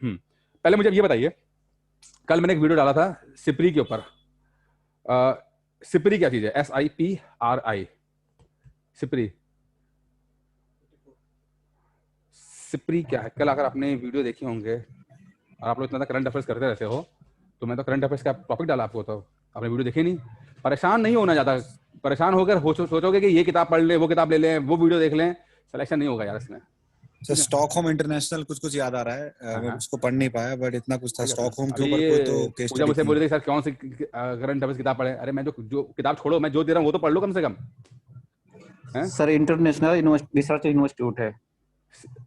पहले मुझे ये बताइए, कल मैंने एक वीडियो डाला था सिपरी के ऊपर। सिपरी क्या चीज है? SIPRI, सिपरी। सिपरी क्या है? कल अगर आपने वीडियो देखे होंगे और आप लोग इतना करंट अफेयर्स करते रहते हो, तो मैं तो करंट अफेयर्स का टॉपिक डाला आपको, तो आपने वीडियो देखे नहीं। परेशान नहीं होना ज्यादा, परेशान होकर सोचोगे कि ये किताब पढ़ ले, वो किताब ले लें, वो वीडियो देख लें, सिलेक्शन नहीं होगा यार इसमें। सर स्टॉकहोम इंटरनेशनल कुछ याद आ रहा है, मैं उसको पढ़ नहीं पाया, बट इतना कुछ था स्टॉकहोम के ऊपर कोई तो केस पूजा मुझसे बोल रही थी सर कौन सी करंट अफेयर्स किताब पढ़े। अरे मैं जो किताब छोड़ो, मैं जो दे रहा हूँ वो तो पढ़ लो कम से कम। सर इंटरनेशनल रिसर्च इंस्टीट्यूट है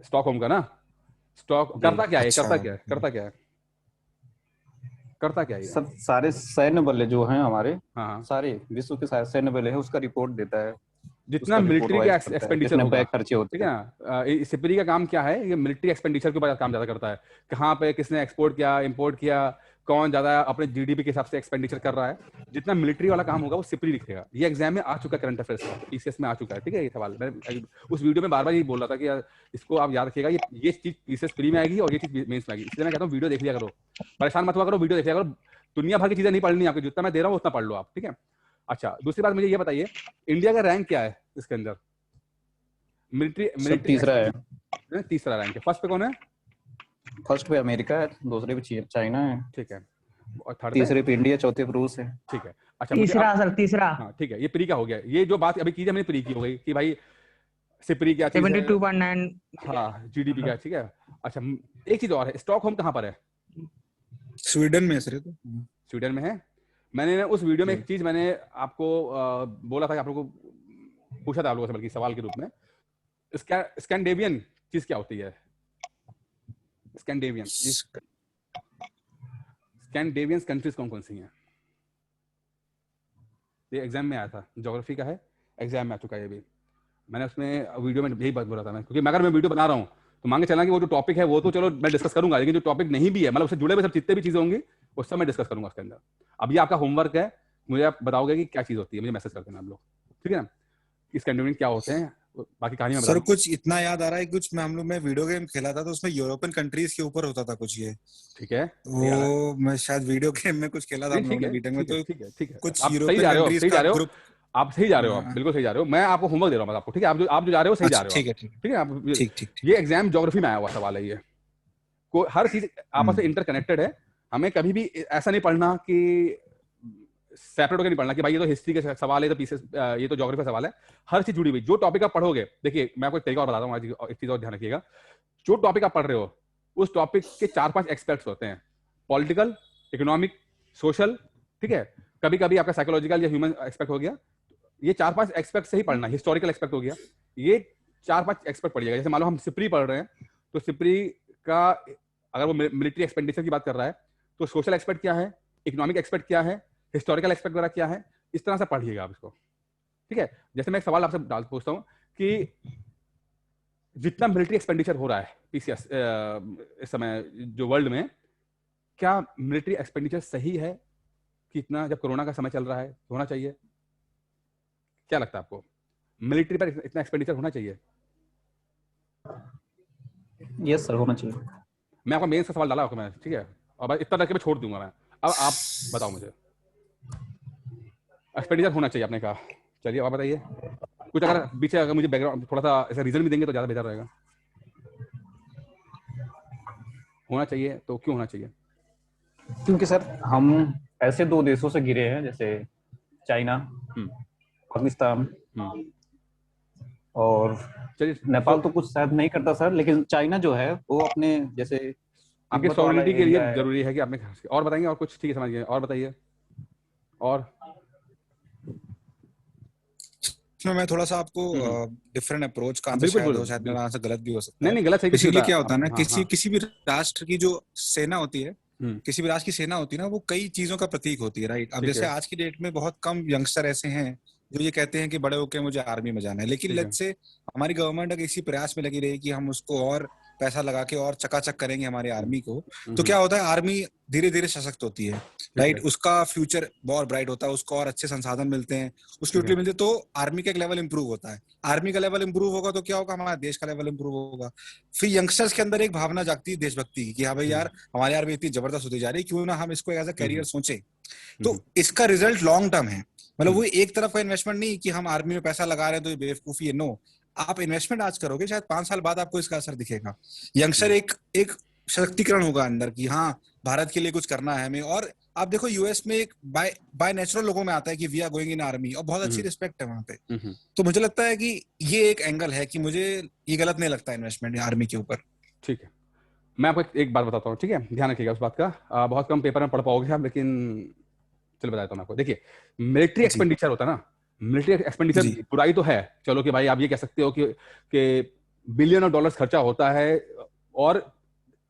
स्टॉकहोम का ना। स्टॉक करता क्या है? करता क्या है? करता क्या है? करता क्या है? सब सारे सैन्य बल जो हैं हमारे, हाँ, सारे विश्व के सारे सैन्य बल है, उसका रिपोर्ट देता है, जितना मिलिट्री का एक्सपेंडिचर होगा, खर्चे होते ठीक है ना। सिपरी का काम क्या है? ये मिलिट्री एक्सपेंडिचर के ऊपर काम ज्यादा करता है। कहाँ पे किसने एक्सपोर्ट किया, इंपोर्ट किया, कौन ज्यादा अपने GDP के हिसाब से एक्सपेंडिचर कर रहा है, जितना मिलिट्री वाला काम होगा वो सिपरी लिखेगा। ये एग्जाम में आ चुका है, करंट अफेयर्स का PCS में आ चुका है, ठीक है। ये सवाल मैं उस वीडियो में बार बार ये बोल रहा था कि यार इसको आप याद रखिएगा, ये चीज PCS प्री में आएगी और ये चीज मेंस में आएगी। इसलिए मैं कहता हूँ वीडियो देख लिया करो, परेशान मत हुआ करो, वीडियो देख लिया करो। दुनिया भर की चीजें नहीं पढ़नी आपको, जितना मैं दे रहा हूँ उतना पढ़ लो आप, ठीक है। अच्छा, दूसरी बात मुझे ये बताइए, इंडिया का रैंक क्या है इसके अंदर? मिलिट्री तीसरा है। तीसरा रैंक है। फर्स्ट पे कौन है? फर्स्ट पे अमेरिका है, दूसरे पे चाइना है, ठीक है, और थर्ड तीसरे पे इंडिया, चौथे पे रूस है। ठीक है। अच्छा, तीसरा सर, तीसरा। हाँ ठीक है, ये प्री का हो गया। ये जो बात अभी की हमने प्री की हो गई कि भाई सिपरी क्या चीज है, 72.9 हाँ GDP का, ठीक है। अच्छा, एक चीज और है, स्टॉकहोम कहाँ पर है? स्वीडन में सर। तो स्वीडन में है। मैंने उस वीडियो में एक चीज मैंने आपको बोला था कि आप लोगों को पूछा था, आप लोगों से बल्कि सवाल के रूप में, स्कैंडिनेवियन चीज क्या होती है? स्कैंडिनेवियन कंट्रीज कौन कौन सी हैं? ये एग्जाम में आया था, ज्योग्राफी का है, एग्जाम में आ चुका है ये भी। मैंने उसमें वीडियो में यही बात बोला था मैं, क्योंकि अगर मैं वीडियो बना रहा हूँ तो मांगे चलना कि वो जो टॉपिक है वो तो चलो मैं डिस्कस करूंगा, लेकिन जो टॉपिक नहीं भी है, मतलब उससे जुड़े हुए सब जितने भी चीजें होंगी वो सब मैं डिस्कस करूंगा उसके अंदर। अब ये आपका होमवर्क है, मुझे आप बताओगे कि क्या चीज होती है, मुझे मैसेज कर देना आप लोग, ठीक है ना। स्कैंडिनेवियन क्या होते हैं, बाकी कहानी में सर कुछ इतना याद आ रहा है, कुछ हम लोग मैं वीडियो गेम खेला था तो उसमें यूरोपियन कंट्रीज के ऊपर होता था कुछ ये, ठीक है। वो मैं शायद वीडियो गेम में कुछ खेला था हम लोगों ने बीटेक में, तो ठीक है, कुछ आप सही यूरोपियन जा रहे हो, कंट्रीज सही जा का रहे हो, ग्रुप। आप सही जा रहे हो, आप बिल्कुल सही जा रहे हो। मैं आपको होमवर्क दे रहा हूँ आपको, ठीक है। आप जो जा रहे हो सही जा रहे हो, ठीक है आप। ठीक। ये एग्जाम ज्योग्राफी में आया हुआ सवाल है, ये हर चीज आपस में इंटरकनेक्टेड है। हमें कभी भी ऐसा नहीं पढ़ना कि सेपरेट होकर नहीं पढ़ना कि भाई ये तो हिस्ट्री के सवाल है, तो पीसेस ये तो ज्योग्राफी का सवाल है। हर चीज जुड़ी हुई, जो टॉपिक आप पढ़ोगे, देखिए मैं आपको एक तरीका और बताता हूँ आज, एक चीज और ध्यान रखिएगा। जो टॉपिक आप पढ़ रहे हो उस टॉपिक के 4-5 एक्सपेक्ट्स होते हैं, पॉलिटिकल, इकोनॉमिक, सोशल, ठीक है। कभी कभी आपका साइकोलॉजिकल या ह्यूमन एक्सपेक्ट हो गया, ये 4-5 एक्सपेक्ट से ही पढ़ना। हिस्टोरिकल एक्सपेक्ट हो गया, ये 4-5 एक्सपेक्ट पढ़िएगा। जैसे मान लो हम सिपरी पढ़ रहे हैं, तो सिपरी का अगर वो मिलिट्री एक्सपेंडिचर की बात कर रहा है तो सोशल एक्सपेक्ट क्या है, इकोनॉमिक एक्सपेक्ट क्या है, हिस्टोरिकल एक्सपेक्ट वगैरह क्या है, इस तरह से पढ़िएगा आप इसको, ठीक है। जैसे मैं एक सवाल आपसे पूछता हूँ कि जितना मिलिट्री एक्सपेंडिचर हो रहा है PCS इस समय जो वर्ल्ड में, क्या मिलिट्री एक्सपेंडिचर सही है कि इतना, जब कोरोना का समय चल रहा है, होना चाहिए? क्या लगता है आपको, मिलिट्री पर इतना एक्सपेंडिचर होना चाहिए? यस सर, होना चाहिए। मैं आपका मेन सा सवाल डाला आपको मैं, ठीक है, और बस इतना करके मैं छोड़ दूंगा मैं। अब आप बताओ मुझे, एक्सपेंडिचर होना चाहिए आपने कहा, चलिए आप बताइए कुछ, अगर पीछे अगर मुझे बैकग्राउंड थोड़ा सा ऐसा रीजन भी देंगे तो ज्यादा बेहतर रहेगा। होना चाहिए तो क्यों होना चाहिए? क्योंकि सर हम ऐसे दो देशों से घिरे हैं, जैसे चाइना, पाकिस्तान और नेपाल तो कुछ शायद नहीं करता सर, लेकिन चाइना जो है वो अपने जैसे आपके सॉवरेनिटी के लिए जरूरी है कि आपने, और बताएंगे और कुछ, ठीक है समझिए, और बताइए। और इसमें मैं थोड़ा सा आपको डिफरेंट अप्रोच का आंसर शायद मेरा आंसर गलत भी हो सकता है। नहीं गलत सही, इसीलिए क्या होता है ना, किसी भी राष्ट्र की जो सेना होती है, किसी भी राष्ट्र की सेना होती है ना, वो कई चीजों का प्रतीक होती है, राइट। अब जैसे आज की डेट में बहुत कम यंगस्टर ऐसे हैं जो ये कहते हैं कि बड़े होके मुझे आर्मी में जाना है, लेकिन लेट्स से हमारी गवर्नमेंट अगर इसी प्रयास में लगी रही कि हम उसको और पैसा लगा के और चकाचक करेंगे हमारे आर्मी को, तो क्या होता है, आर्मी धीरे धीरे सशक्त होती है, राइट, उसका फ्यूचर बहुत ब्राइट होता है, उसको और अच्छे संसाधन मिलते हैं, उसकी यूटिलिटी मिलती है, तो आर्मी का एक लेवल इंप्रूव होता है। आर्मी का लेवल इंप्रूव होगा तो क्या होगा, हमारा देश का लेवल इंप्रूव होगा। फिर यंगस्टर्स के अंदर एक भावना जागती है देशभक्ति की, कि हाँ भाई यार हमारी आर्मी इतनी जबरदस्त होती जा रही है, क्यों ना हम इसको एज अ कैरियर सोचे। तो इसका रिजल्ट लॉन्ग टर्म है, मतलब वो एक तरफ का इन्वेस्टमेंट नहीं कि हम आर्मी में पैसा लगा रहे हैं तो ये बेवकूफी है, नो, आप इन्वेस्टमेंट आज करोगे, शायद 5 साल बाद आपको इसका असर दिखेगा। यंगस्टर एक सशक्तिकरण होगा अंदर की, हाँ भारत के लिए कुछ करना है हमें। और आप देखो यूएस में एक बाय नेचुरल लोगों में आता है कि we are going in army, और बहुत अच्छी रिस्पेक्ट है वहां पे। तो मुझे लगता है कि ये एक एंगल है कि मुझे ये गलत नहीं लगता इन्वेस्टमेंट आर्मी के ऊपर। ठीक है, मैं आपको एक बात बताता हूँ, ठीक है, ध्यान रखिएगा उस बात का। बहुत कम पेपर में पढ़ पाओगे आप, लेकिन चलो बताता हूँ मैं आपको। देखिए, मिलिट्री एक्सपेंडिचर होता है ना, मिलिट्री एक्सपेंडिचर बुराई तो है, चलो कि भाई आप ये कह सकते हो कि बिलियन ऑफ डॉलर्स खर्चा होता है और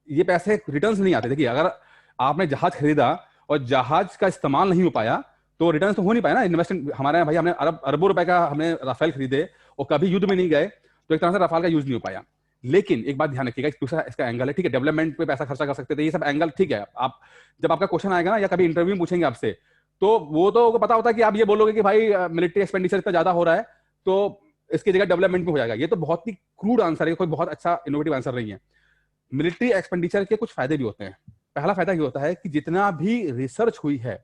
ये पैसे रिटर्न्स नहीं आते। देखिए, अगर आपने जहाज खरीदा और जहाज का इस्तेमाल नहीं हो पाया तो रिटर्न्स तो हो नहीं पाया ना। इन्वेस्टमेंट हमारे भाई, हमने अरबों रुपए का हमने राफेल खरीदे और कभी युद्ध में नहीं गए, तो एक तरह से राफेल का यूज नहीं हो पाया। लेकिन एक बात ध्यान रखिएगा, दूसरा इसका एंगल है, ठीक है, डेवलपमेंट पे पैसा खर्चा कर सकते थे, ये सब एंगल ठीक है। आप जब आपका क्वेश्चन आएगा ना या कभी इंटरव्यू में पूछेंगे आपसे, तो वो तो पता होता है कि आप ये बोलोगे कि भाई मिलिट्री एक्सपेंडिचर इतना ज्यादा हो रहा है तो इसकी जगह डेवलपमेंट में हो जाएगा। ये तो बहुत ही क्रूड आंसर है, कोई बहुत अच्छा इनोवेटिव आंसर नहीं है। मिलिट्री एक्सपेंडिचर के कुछ फायदे भी होते हैं। पहला फायदा ये होता है कि जितना भी रिसर्च हुई है,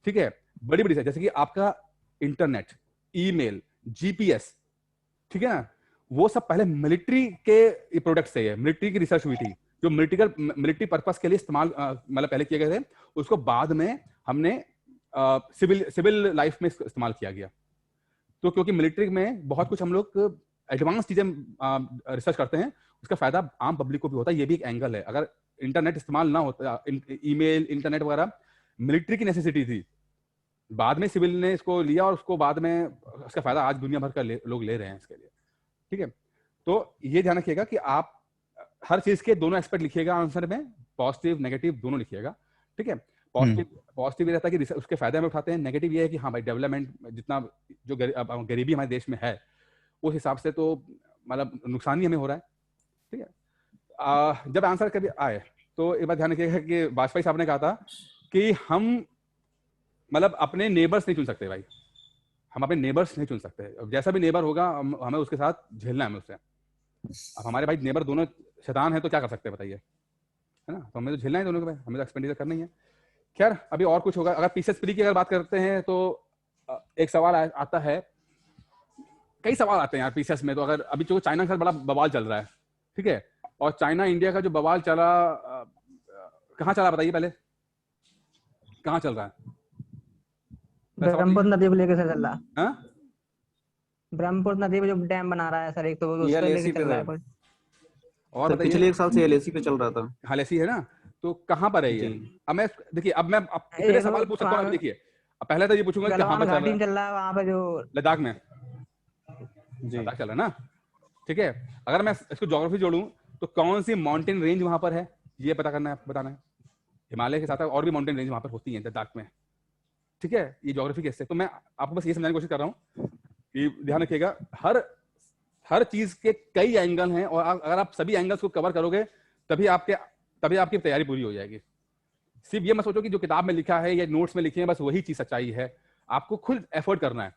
ठीक है, बड़ी बड़ी जैसे कि आपका इंटरनेट, ईमेल, जीपीएस, ठीक है ना, वो सब पहले मिलिट्री के प्रोडक्ट से है, मिलिट्री की रिसर्च हुई थी, जो मिलिट्री पर्पस के लिए इस्तेमाल मतलब पहले किए गए थे, उसको बाद में हमने सिविल लाइफ में इस्तेमाल किया गया। तो क्योंकि मिलिट्री में बहुत कुछ हम लोग एडवांस चीजें रिसर्च करते हैं, उसका फायदा आम पब्लिक को भी होता है। ये भी एक एंगल है। अगर इंटरनेट इस्तेमाल ना होता, ईमेल, इंटरनेट वगैरह मिलिट्री की नेसेसिटी थी, बाद में सिविल ने इसको लिया और उसको बाद में उसका फायदा आज दुनिया भर का लोग ले रहे हैं इसके लिए, ठीक है। तो ये ध्यान रखिएगा कि आप हर चीज के दोनों एस्पेक्ट लिखिएगा आंसर में, पॉजिटिव नेगेटिव दोनों लिखिएगा, ठीक है। पॉजिटिव ये रहता है कि उसके फायदे में उठाते हैं, नेगेटिव ये है कि हाँ भाई डेवलपमेंट जितना जो गरीबी हमारे देश में है उस हिसाब से तो मतलब नुकसान ही हमें हो रहा है, ठीक है। जब आंसर कभी आए तो एक बात ध्यान रखिएगा कि वाजपेयी साहब ने कहा था कि हम मतलब अपने नेबर्स नहीं चुन सकते भाई, हम अपने नेबर्स नहीं चुन सकते, जैसा भी नेबर होगा हमें उसके साथ झेलना है, हमें उससे। अब हमारे भाई नेबर दोनों शैतान है तो क्या कर सकते हैं बताइए, है ना। तो हमें तो झेलना है दोनों को भाई, हमें तो एक्सपेंडिचर करना ही है। खैर अभी और कुछ होगा। अगर पीसेस फ्री की अगर बात करते हैं तो एक सवाल आता है, कई सवाल आते हैं यार पीसेस में। तो अगर अभी जो चाइना के साथ बड़ा बवाल चल रहा है, ठीक है, और चाइना इंडिया का जो बवाल चला, कहाँ चला बताइए पहले, कहाँ चल रहा है? ब्रह्मपुत्र नदी को लेकर चल रहा है। हाँ, ब्रह्मपुत्र नदी पे जो डैम बना रहा है सर, एक तो उसको लेकर चल रहा है कुछ। और तो पिछले 1 साल से एलएसी पे चल रहा था। हाँ एलएसी है ना, तो कहाँ पर है ये? अब मैं देखिए, अब मैं इतने सवाल पूछ सकता हूँ। देखिए अब पहले तो ये पूछूंगा कि कहाँ पर चल रहा है। वहाँ पे जो लद्दाख में जी लद्दाख चल रहा है ना, ठीक है। अगर मैं इसको ज्योग्राफी जोड़ूं तो कौन सी माउंटेन रेंज वहां पर है ये पता करना है, बताना है। हिमालय के साथ और भी माउंटेन रेंज वहां पर होती है लद्दाख में, ठीक है। ये ज्योग्राफी कैसे, तो मैं आपको बस ये समझाने की कोशिश कर रहा हूँ कि ध्यान रखिएगा, हर चीज के कई एंगल हैं और अगर आप सभी एंगल्स को कवर करोगे तभी आपकी तैयारी पूरी हो जाएगी। सिर्फ ये मत सोचो कि जो किताब में लिखा है या नोट्स में लिखे हैं बस वही चीज सच्चाई है। आपको खुद एफर्ट करना है,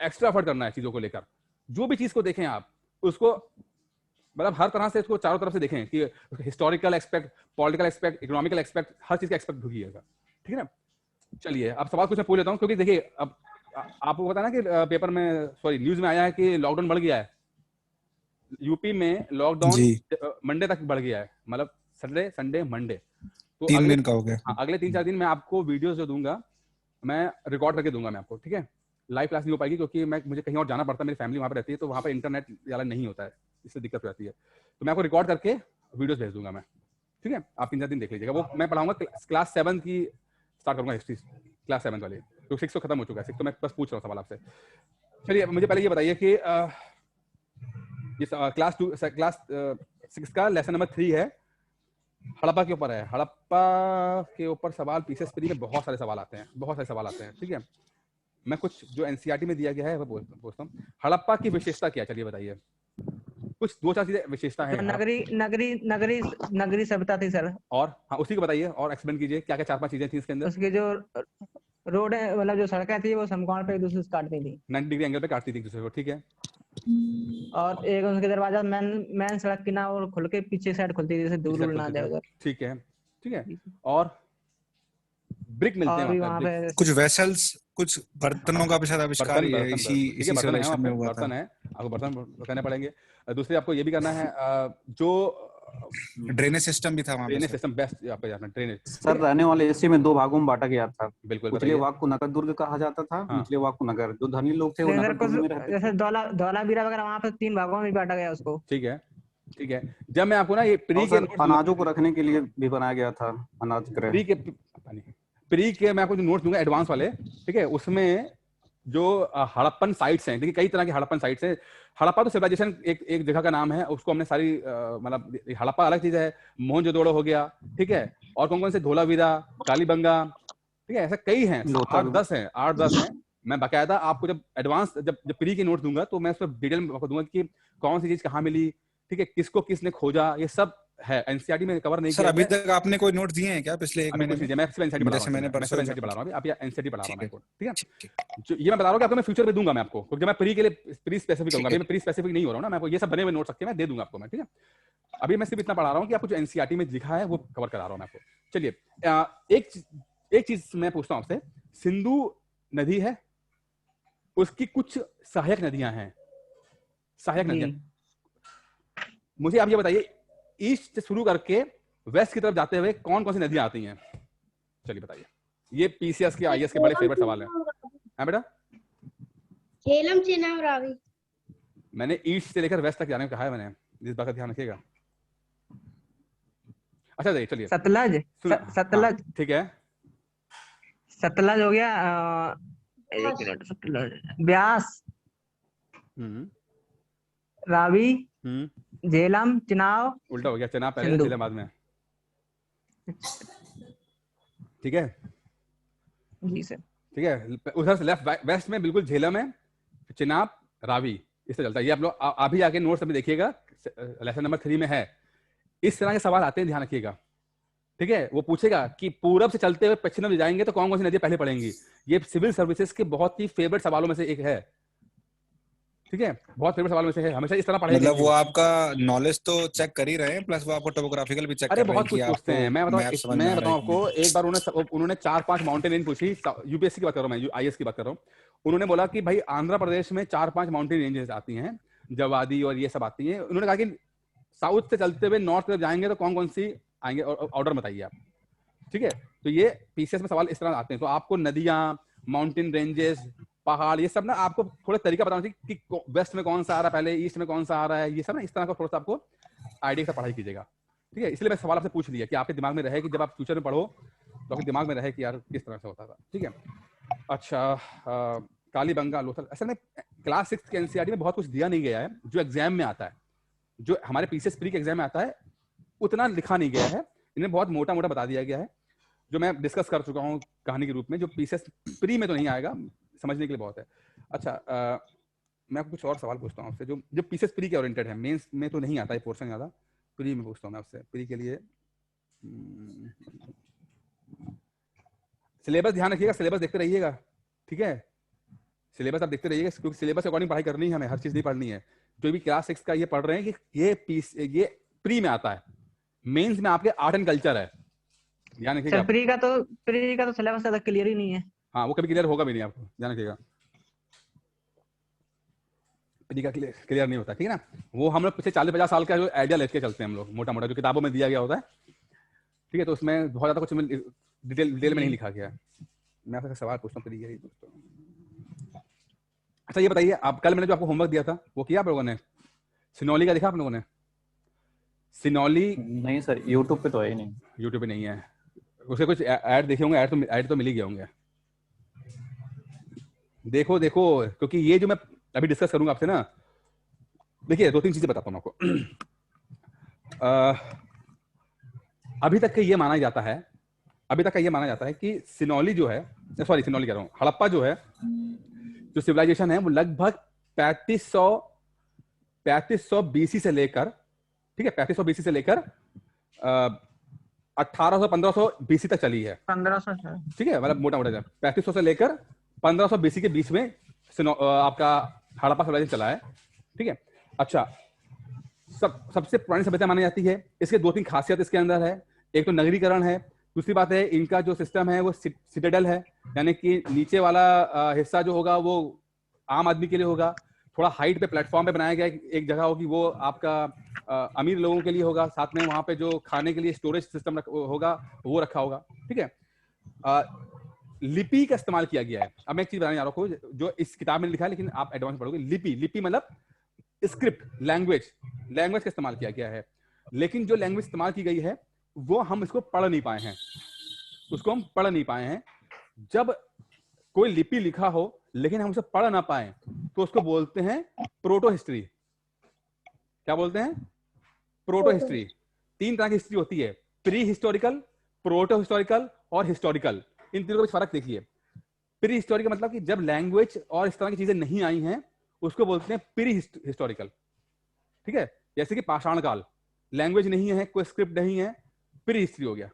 एक्स्ट्रा एफर्ट करना है चीजों को लेकर। जो भी चीज को देखें आप उसको मतलब हर तरह से इसको चारों तरफ से देखें कि historical aspect, political aspect, economical aspect, हर चीज का एक्सपेक्ट ढूंढिएगा, ठीक है ना। चलिए अब सवाल कुछ मैं पूछ लेता हूँ, क्योंकि देखिए अब आपको पता ना कि पेपर में न्यूज में आया है कि लॉकडाउन बढ़ गया है। यूपी में लॉकडाउन मंडे तक बढ़ गया है, मतलब सैटरडे संडे मंडे, तो 3 दिन का हो गया। हाँ, अगले 3-4 दिन मैं आपको वीडियोस जो दूंगा मैं रिकॉर्ड करके दूंगा मैं आपको, ठीक है। लाइव क्लास नहीं हो पाएगी क्योंकि मुझे कहीं और जाना पड़ता है, मेरी फैमिली वहाँ पर रहती है, तो वहाँ पर इंटरनेट ज़्यादा नहीं होता है, इससे दिक्कत हो जाती है। तो मैं आपको रिकॉर्ड करके वीडियोस भेज दूंगा मैं, ठीक है। आप 3-4 दिन देख लीजिएगा। वो मैं पढ़ाऊंगा क्लास 7 की स्टार्ट करूंगा, हिस्ट्री क्लास 7 वाली, तो 6 तो खत्म हो चुका है, 6 तो मैं बस पूछ रहा हूँ सवाल आपसे। चलिए मुझे पहले ये बताइए कि क्लास 6 का लेसन नंबर 3 है, हड़प्पा के ऊपर है। हड़प्पा के ऊपर सवाल पीसेस फ्री में बहुत सारे सवाल आते हैं, ठीक है। मैं कुछ जो एनसीईआरटी में दिया गया है वो पूछता हूँ। हड़प्पा की विशेषता क्या, चलिए बताइए। कुछ 2-4 चीजें विशेषता है तो यहाँ। नगरी सभ्यता थी सर। और हाँ, उसी को बताइए और एक्सप्लेन कीजिए क्या क्या 4-5 चीजें थी इसके अंदर। उसके जो रोड है, मतलब जो सड़कें थी वो समकोण पे एक दूसरे से काटती थी, 90 डिग्री एंगल पे काटती थी एक दूसरे को, ठीक है। और एक उनके दरवाजा मेन सड़क की ना और खुल के पीछे साइड खुलती थी, जैसे दूर ना जाए उधर। ठीक है, ठीक है। और ब्रिक मिलते हैं और भी वहाँ वहाँ पे, पे कुछ वेसल्स, कुछ बर्तनों का भी शायद आविष्कार बर्तन ये बर्तन इसी ठीक है, इसी बर्तन है वहाँ सिविलाइजेशन पे, में हुआ था। बर्तन है, आपको बर्तन करने पड़ेंगे। दूसरे आपको ये भी करना है जो ड्रेनेज सिस्टम भी था वहाँ पे ड्रेनेज सर। सिस्टम बेस्ट आपका जाना ड्रेनेज। सर रहने वाले एसी में 2 भागों में बांटा गया था। बिल्कुल उजले बताइए। वाग को नगर दुर्ग कहा जाता था, हाँ। निचले वाग को नगर। जो धनी लोग थे वो नहीं सर, नगर दुर्ग में कुछ रहते जैसे थे। धौलावीरा वगैरह वहाँ पे 3 भागों में भी बांटा गया उसको। ठीक है, ठीक है। जब मैं आपको ना ये प्री और के सर नोट्स अनाजों को रखने के लिए भी बनाया गया था अनाज गृह। प्री के मैं आपको जो नोट्स दूंगा एडवांस वाले, ठीक है, उसमें जो हड़प्पन साइट्स हैं, देखिए कई तरह की हड़प्पन साइट्स हैं। हड़प्पा तो सिविलाइजेशन एक जगह का नाम है, उसको हमने सारी मतलब हड़प्पा अलग चीज है, मोहनजोदड़ो हो गया, ठीक है, और कौन कौन से धोलावीरा, कालीबंगा, ठीक है, ऐसा कई हैं, 8-10 हैं। मैं बकायदा आपको जब एडवांस जब प्री के नोट दूंगा तो मैं उस पर डिटेल में आपको दूंगा कि कौन सी चीज कहाँ मिली, ठीक है, किसको किसने खोजा, ये सब है। एनसीईआरटी में कवर नहीं सर किया अभी गया। तक आपने कोई नोट दिए हैं क्या पिछले एक अभी महीने कुछ में? नहीं, मैं सिर्फ एनसीईआरटी पढ़ा जैसे रहा मैंने हूँ, मैं सिर्फ परसों एनसीईआरटी पढ़ा रहा हूँ अभी, आप ये एनसीईआरटी पढ़ा रहा हूँ मैं आपको, ठीक है। ठीक। ये मैं बता रहा हूँ कि आपको मैं फ्यूचर में दूंगा मैं आपको, क्योंकि मैं प्री के लिए प्री स्पेसिफिक करूंगा, अभी मैं प्री स्पेसिफिक नहीं हो रहा हूँ ना, मैं आपको ये सब बने हुए नोट सकते हैं, मैं दे दूंगा आपको मैं, ठीक है। अभी मैं सिर्फ इतना पढ़ा रहा हूँ कि आपको जो एनसीईआरटी में लिखा है वो कवर करा रहा हूँ मैं आपको। चलिए एक चीज मैं पूछता हूँ आपसे, सिंधु नदी है, उसकी कुछ सहायक नदियां हैं, सहायक नदियां। मुझे आप ये बताइए, ईस्ट से शुरू करके वेस्ट की तरफ जाते हुए कौन कौन सी नदियां आती हैं? चलिए बताइए, ये पीसीएस के आईएएस के बड़े फेवरेट सवाल है। हाँ बेटा, झेलम, चेनाब, रावी। मैंने ईस्ट से लेकर वेस्ट तक जाने को कहा है मैंने, इस बात का ध्यान रखिएगा। अच्छा चलिए, सतलज, ठीक है, सतलज हो गया, एक मिनट, सतलज, ब्यास, रावी, झेलम, चिनाब। उल्टा हो गया, चेनाब पहले, झेलम बाद में, ठीक है जी सर, ठीक है। उधर से लेफ्ट वेस्ट में बिल्कुल झेलम है, चिनाब, रावी, इससे चलता है। ये आप लोग अभी आके नोट्स में देखिएगा, लेसन नंबर 3 में है। इस तरह के सवाल आते हैं, ध्यान रखिएगा, ठीक है। वो पूछेगा कि पूरब से चलते हुए पश्चिम में जाएंगे तो कौन कौन सी नदियां पहले पड़ेंगी। ये सिविल सर्विसेज के बहुत ही फेवरेट सवालों में से एक है, ठीक है, बहुत फेवरेट सवालों में से है, हमेशा इस तरह पढ़ेगा। मतलब वो आपका नॉलेज तो चेक कर ही रहे हैं, प्लस वो आपको टोपोग्राफिकल भी चेक कर रहे हैं। बहुत कुछ पूछते हैं। मैं बताऊं आपको, एक बार उन्होंने 4-5 माउंटेन रेंज पूछी, यूपीएससी की बात कर रहा हूं मैं, आईएएस की बात कर रहा हूं। उन्होंने बोला कि भाई आंध्र प्रदेश में 4-5 माउंटेन रेंजेस आती हैं, जवादी और ये सब आती हैं। उन्होंने कहा कि साउथ से चलते हुए नॉर्थ तरफ जाएंगे तो कौन कौन सी आएंगे, ऑर्डर बताइए आप, ठीक है। तो ये पीसीएस में सवाल इस तरह आते हैं। तो आपको नदियां, माउंटेन रेंजेस, पहाड़, ये सब ना आपको थोड़ा तरीका बताना चाहिए कि वेस्ट में कौन सा आ रहा है पहले, ईस्ट में कौन सा आ रहा है, ये सब ना इस तरह का थोड़ा सा आपको आइडिया से पढ़ाई कीजिएगा, ठीक है। इसलिए मैं सवाल आपसे पूछ लिया कि आपके दिमाग में रहे कि जब आप फ्यूचर में पढ़ो तो आपके दिमाग में रहे कि यार किस तरह से होता था, ठीक है। अच्छा, कालीबंगा, लोथल, असल में क्लास 6 के एनसीईआरटी में बहुत कुछ दिया नहीं गया है जो एग्जाम में आता है, जो हमारे पीसीएस प्री के एग्जाम में आता है उतना लिखा नहीं गया है, इन्हें बहुत मोटा मोटा बता दिया गया है, जो मैं डिस्कस कर चुका हूँ कहानी के रूप में, जो पीसीएस प्री में तो नहीं आएगा, समझने के लिए बहुत है। अच्छा, मैं आपको कुछ और सवाल पूछता हूँ आपसे, जो पीसीएस प्री के ओरिएंटेड है, मेंस में तो नहीं आता है पोर्शन ज़्यादा, प्री में पूछता हूँ मैं आपसे। प्री के लिए सिलेबस ध्यान रखिएगा, सिलेबस देखते रहिएगा, ठीक है। सिलेबस आप देखते रहिएगा, क्योंकि सिलेबस के अकॉर्डिंग पढ़ाई करनी है हमें, हर चीज नहीं पढ़नी है। जो भी क्लास 6 का ये पढ़ रहे हैं कि ये प्री में आता है, मेंस में आपके आर्ट एंड कल्चर है, ध्यान रखिएगा। प्री का तो सिलेबस ज्यादा क्लियर ही नहीं है। हाँ, वो कभी क्लियर होगा भी नहीं, आपको ध्यान रखिएगा, प्री का क्लियर नहीं होता, ठीक है ना। वो हम लोग पिछले 40-50 साल का जो आइडिया लेके चलते हैं हम लोग, मोटा मोटा जो किताबों में दिया गया होता है, ठीक है। तो उसमें बहुत ज्यादा कुछ डिटेल में नहीं लिखा गया है। मैं आपसे सवाल पूछता हूँ प्री, दोस्तों। अच्छा ये बताइए, आप कल मैंने जो आपको होमवर्क दिया था वो किया आप लोगों ने? सिनौली का देखा आप लोगों ने? सिनौली नहीं सर, यूट्यूब पे तो है ही नहीं। यूट्यूब पे नहीं है, उसे कुछ ऐड देखे होंगे, ऐड तो मिल ही गए होंगे। देखो क्योंकि ये जो मैं अभी डिस्कस करूंगा आपसे ना, देखिए 2-3 चीजें बताता हूँ आपको। अभी तक का ये माना जाता है कि सिनौली जो है, सॉरी सिनौली कह रहा हूँ, हड़प्पा जो है, जो सिविलाइजेशन है वो लगभग 3500 3500 बीसी से लेकर, ठीक है, 3500 बीसी से लेकर 1800 1500 बीसी तक चली है। 1500 ठीक है, मतलब मोटा मोटा 3500 से लेकर 1500 बीसी के बीच में आपका हड़प्पा सिविलाइजेशन चला है। ठीक है, अच्छा, सबसे पुरानी सभ्यता मानी जाती है। इसके 2-3 खासियत इसके अंदर है। एक तो नगरीकरण है, दूसरी बात है इनका जो सिस्टम है वो सिटाडेल है, यानी कि नीचे वाला हिस्सा जो होगा वो आम आदमी के लिए होगा। थोड़ा हाइट पे प्लेटफॉर्म पे बनाया गया एक जगह होगी, वो आपका अमीर लोगों के लिए होगा। साथ में वहां पे जो खाने के लिए स्टोरेज सिस्टम होगा वो रखा होगा। ठीक है, लिपि का इस्तेमाल किया गया है। अब मैं एक चीज बताने जा रहा हूँ जो इस किताब में लिखा है, लेकिन आप एडवांस पढ़ोगे। लिपि मतलब स्क्रिप्ट, लैंग्वेज का इस्तेमाल किया गया है। लेकिन जो लैंग्वेज इस्तेमाल की गई है वो हम इसको पढ़ नहीं पाए हैं, उसको हम पढ़ नहीं पाए हैं। जब कोई लिपि लिखा हो लेकिन हम उसे पढ़ ना पाए तो उसको बोलते हैं प्रोटो हिस्ट्री। क्या बोलते हैं? Proto history. 3 तरह की हिस्ट्री होती है, प्री हिस्टोरिकल, प्रोटो हिस्टोरिकल और हिस्टोरिकल। इन तीनों का फर्क देखिए। प्री हिस्टोरिकल मतलब कि जब लैंग्वेज और इस तरह की चीजें नहीं आई हैं उसको बोलते हैं प्री हिस्टोरिकल। ठीक है, जैसे कि पाषाण काल, लैंग्वेज नहीं है, कोई स्क्रिप्ट नहीं है, प्री हिस्ट्री हो गया।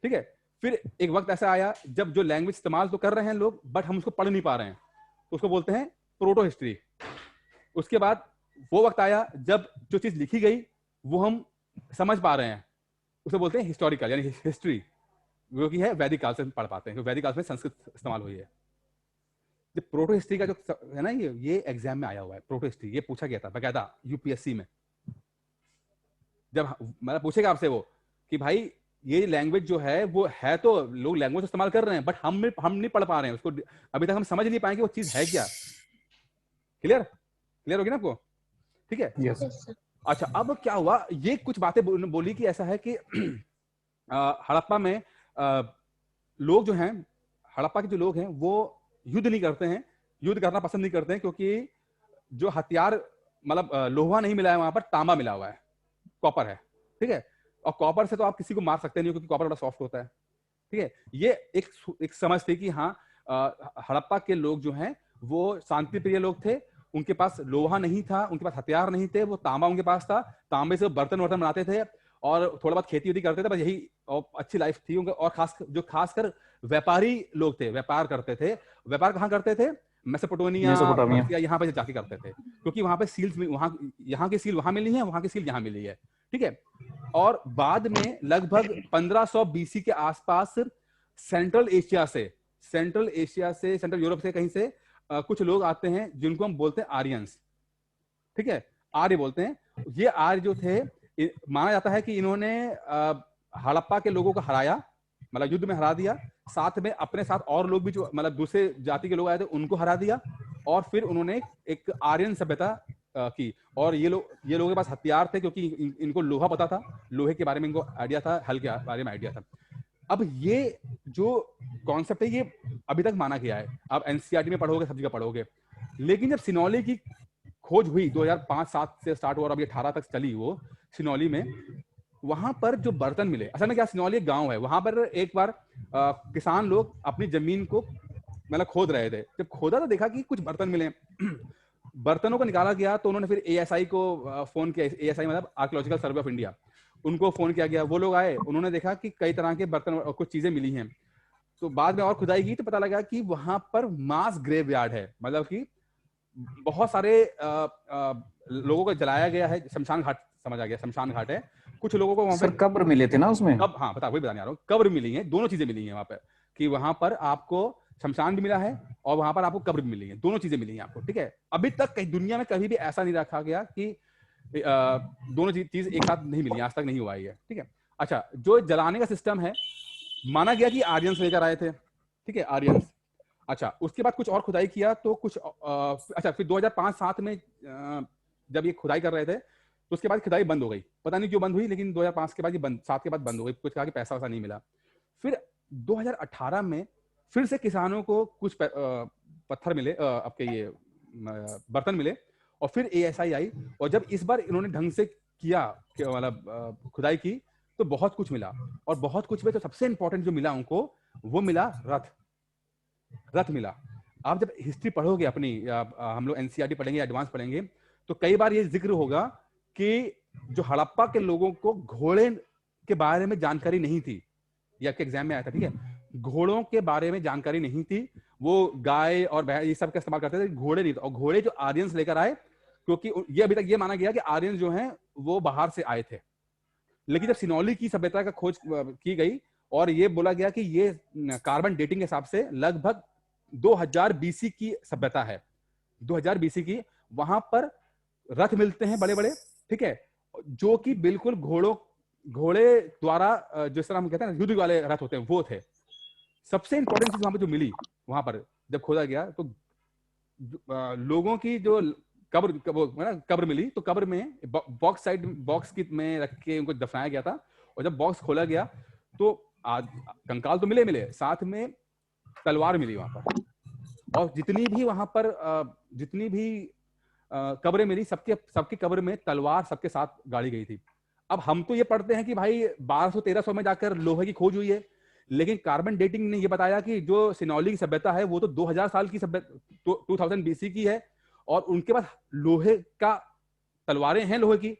ठीक है, फिर एक वक्त ऐसा आया जब जो लैंग्वेज इस्तेमाल तो कर रहे हैं लोग बट हम उसको पढ़ नहीं पा रहे हैं, तो उसको बोलते हैं प्रोटो हिस्ट्री। उसके बाद वो वक्त आया जब जो चीज लिखी गई वो हम समझ पा रहे हैं, उसे बोलते हैं हिस्टोरिकल, यानी हिस्ट्री, जो कि है वैदिक काल से पढ़ पाते हैं, वैदिक काल में संस्कृत इस्तेमाल हुई है। प्रोटो हिस्ट्री का जो है ना, ये एग्जाम में आया हुआ है। प्रोटो हिस्ट्री ये पूछा गया था बकायदा यूपीएससी में। जब मतलब पूछेगा आपसे वो कि भाई ये लैंग्वेज जो है वो है, तो लोग लैंग्वेज इस्तेमाल कर रहे हैं बट हम नहीं पढ़ पा रहे हैं उसको, अभी तक हम समझ नहीं पाएंगे वो चीज है क्या। क्लियर होगी ना आपको? ठीक है, यस। अच्छा, अब क्या हुआ, ये कुछ बातें बोली कि ऐसा है कि हड़प्पा में लोग जो हैं, हड़प्पा के जो लोग हैं वो युद्ध नहीं करते हैं, युद्ध करना पसंद नहीं करते हैं, क्योंकि जो हथियार मतलब लोहा नहीं मिला है वहां पर, तांबा मिला हुआ है, कॉपर है। ठीक है, और कॉपर से तो आप किसी को मार सकते नहीं हो क्योंकि कॉपर बड़ा सॉफ्ट होता है। ठीक है, ये एक समझ थी कि हाँ हड़प्पा के लोग जो हैं वो शांति प्रिय लोग थे, उनके पास लोहा नहीं था, उनके पास हथियार नहीं थे, वो तांबा उनके पास था, तांबे से बर्तन वर्तन बनाते थे और थोड़ा बहुत खेती वेती करते थे, बस यही अच्छी लाइफ थी उनका। और खासकर व्यापारी लोग थे, व्यापार करते थे। व्यापार कहाँ करते थे? मेसोपोटामिया, यहाँ पे जाके करते थे, क्योंकि वहां पे सील्स यहाँ की सील वहां मिली है, वहां की सील यहाँ मिली है। ठीक है, और बाद में लगभग 1500 बीसी के आसपास सेंट्रल एशिया से, सेंट्रल यूरोप से कहीं से कुछ लोग आते हैं जिनको हम बोलते हैं आर्यंस। ठीक है, आर्य बोलते हैं। ये आर्य जो थे, माना जाता है कि इन्होंने हड़प्पा के लोगों को हराया, मतलब युद्ध में हरा दिया, साथ में अपने साथ और लोग भी जो मतलब दूसरे जाति के लोग आए थे उनको हरा दिया, और फिर उन्होंने एक आर्यन सभ्यता की। और ये लोगों के पास हथियार थे क्योंकि इनको लोहा पता था, लोहे के बारे में इनको आइडिया था, हल के बारे में आइडिया था। अब ये जो कॉन्सेप्ट है ये अभी तक माना गया है, आप एनसीईआरटी में पढ़ोगे, सब जगह पढ़ोगे। लेकिन जब सिनौली की खोज हुई 2005-7 से स्टार्ट हुआ और अभी 18 तक चली वो सिनौली में, वहां पर जो बर्तन मिले, असल में क्या, सिनौली एक गांव है, वहां पर एक बार किसान लोग अपनी जमीन को मतलब खोद रहे थे। जब खोदा तो देखा कि कुछ बर्तन मिले, बर्तनों को निकाला गया तो उन्होंने फिर एएसआई को फोन किया, एएसआई मतलब आर्कियोलॉजिकल सर्वे ऑफ इंडिया, उनको फोन किया गया। वो लोग आए, उन्होंने देखा कि कई तरह के बर्तन और कुछ चीजें मिली हैं। तो बाद में और खुदाई की तो पता लगा कि वहां पर मास ग्रेव यार्ड है, मतलब कि बहुत सारे लोगों को जलाया गया है, शमशान घाट समझ आ गया, शमशान घाट है। कुछ लोगों को वहां पर कब्र मिले थे ना उसमें, हाँ पता, वही बताने आ रहा हूँ, कब्र मिली है, दोनों चीजें मिली हैं वहां पर, कि वहां पर आपको शमशान भी मिला है और वहां पर आपको कब्र भी मिली है, दोनों चीजें मिली हैं आपको। ठीक है, अभी तक कहीं दुनिया में कभी भी ऐसा नहीं रखा गया कि दोनों चीज एक साथ नहीं मिली, आज तक नहीं हुआ है। ठीक है, अच्छा, जो जलाने का सिस्टम है, माना गया कि आर्यंस लेकर आए थे। ठीक है, आर्यंस। अच्छा, उसके बाद कुछ और खुदाई किया तो कुछ अच्छा, फिर 2005-7 में जब ये खुदाई कर रहे थे तो उसके बाद खुदाई बंद हो गई, पता नहीं क्यों बंद हुई, लेकिन 2005 के बाद ये 7 के बाद बंद हो गई, कुछ कहा कि पैसा वैसा नहीं मिला। फिर 2018 में फिर से किसानों को कुछ पत्थर मिले, आपके ये बर्तन मिले, और फिर एएसआई आई, और जब इस बार इन्होंने ढंग से किया, मतलब खुदाई की, तो बहुत कुछ मिला। और बहुत कुछ में तो सबसे इंपॉर्टेंट जो मिला उनको, वो मिला रथ मिला। आप जब हिस्ट्री पढ़ोगे अपनी, हम लोग एनसीईआरटी पढ़ेंगे, एडवांस पढ़ेंगे, तो कई बार ये जिक्र होगा कि जो हड़प्पा के लोगों को घोड़े के बारे में जानकारी नहीं थी, ये आपके एग्जाम में आया था, ठीक है, घोड़ों के बारे में जानकारी नहीं थी, वो गाय और भैंस ये सब का इस्तेमाल करते थे, घोड़े नहीं थे। और घोड़े जो आर्यंस लेकर आए, क्योंकि ये अभी तक ये माना गया कि आर्यंस जो हैं वो बाहर से आए थे, लेकिन जब सिनौली की सभ्यता का खोज की गई और ये बोला गया कि ये कार्बन डेटिंग के हिसाब से लगभग 2000 बीसी की सभ्यता है, 2000 बीसी की, वहां पर रथ मिलते हैं बड़े बड़े, ठीक है, जो कि बिल्कुल घोड़े द्वारा जिस तरह हम कहते हैं ना युद्ध वाले रथ होते हैं वो थे। सबसे इंपॉर्टेंट चीज वहां पर जो मिली, वहां पर जब खोदा गया तो लोगों की जो कब्र मिली, तो कब्र में बॉक्स में रख के उनको दफनाया गया था। और जब बॉक्स खोला गया तो कंकाल तो मिले, साथ में तलवार मिली वहां पर। और जितनी भी वहां पर जितनी भी कब्रें मिली, सबकी कब्र में तलवार सबके साथ गाड़ी गई थी। अब हम तो ये पढ़ते हैं कि भाई 1200-1300 में जाकर लोहे की खोज हुई है, लेकिन कार्बन डेटिंग ने ये बताया कि जो सिनौली की सभ्यता है वो तो 2000 साल की सभ्यता 2000 बीसी की है, और उनके पास लोहे का तलवारें हैं लोहे की।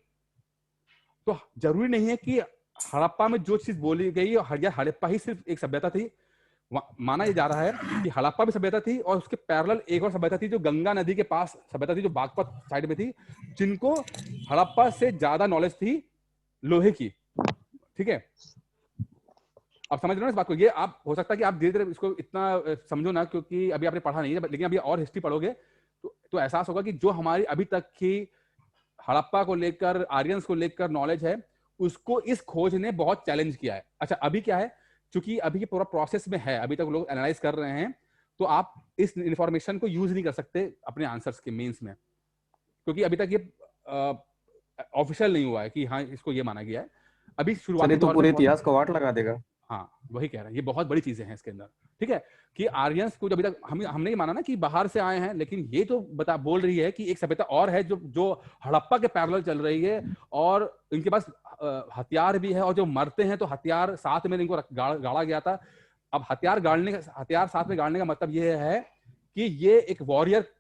तो जरूरी नहीं है कि हड़प्पा में जो चीज बोली गई हड़प्पा ही सिर्फ एक सभ्यता थी। माना यह जा रहा है कि हड़प्पा भी सभ्यता थी और उसके पैरेलल एक और सभ्यता थी जो गंगा नदी के पास सभ्यता थी, जो बागपत साइड में थी, जिनको हड़प्पा से ज्यादा नॉलेज थी लोहे की, ठीक है। आप समझ रहे हो इस बात को? ये आप हो सकता है कि आप धीरे धीरे इसको इतना समझो ना, क्योंकि अभी आपने पढ़ा नहीं है, लेकिन अभी और हिस्ट्री पढ़ोगे तो एहसास होगा कि जो हमारी अभी तक की हड़प्पा को लेकर, आर्यंस को लेकर नॉलेज है, उसको इस खोज ने बहुत चैलेंज किया है। अच्छा, अभी क्या है, क्योंकि अभी ये पूरा प्रोसेस में है, अभी तक लोग एनालाइज कर रहे हैं, तो आप इस इंफॉर्मेशन को यूज नहीं कर सकते अपने आंसर्स के मेंस में, क्योंकि अभी तक ये ऑफिशियल नहीं हुआ है कि हाँ इसको ये माना गया है। अभी शुरुआत तो पूरे इतिहास को वाट लगा देगा। हाँ, वही कह रहे हैं, ये बहुत बड़ी चीजें हैं इसके अंदर, ठीक है, कि आर्यंस को अभी तक हमने ये माना ना कि बाहर से आए हैं, लेकिन ये तो बोल रही है कि एक सभ्यता और है जो हड़प्पा के पैरेलल चल रही है, और इनके पास हथियार भी है, और जो मरते हैं तो हथियार साथ में इनको गाड़ा गया था। अब हथियार साथ में गाड़ने का मतलब ये है कि ये एक वॉरियर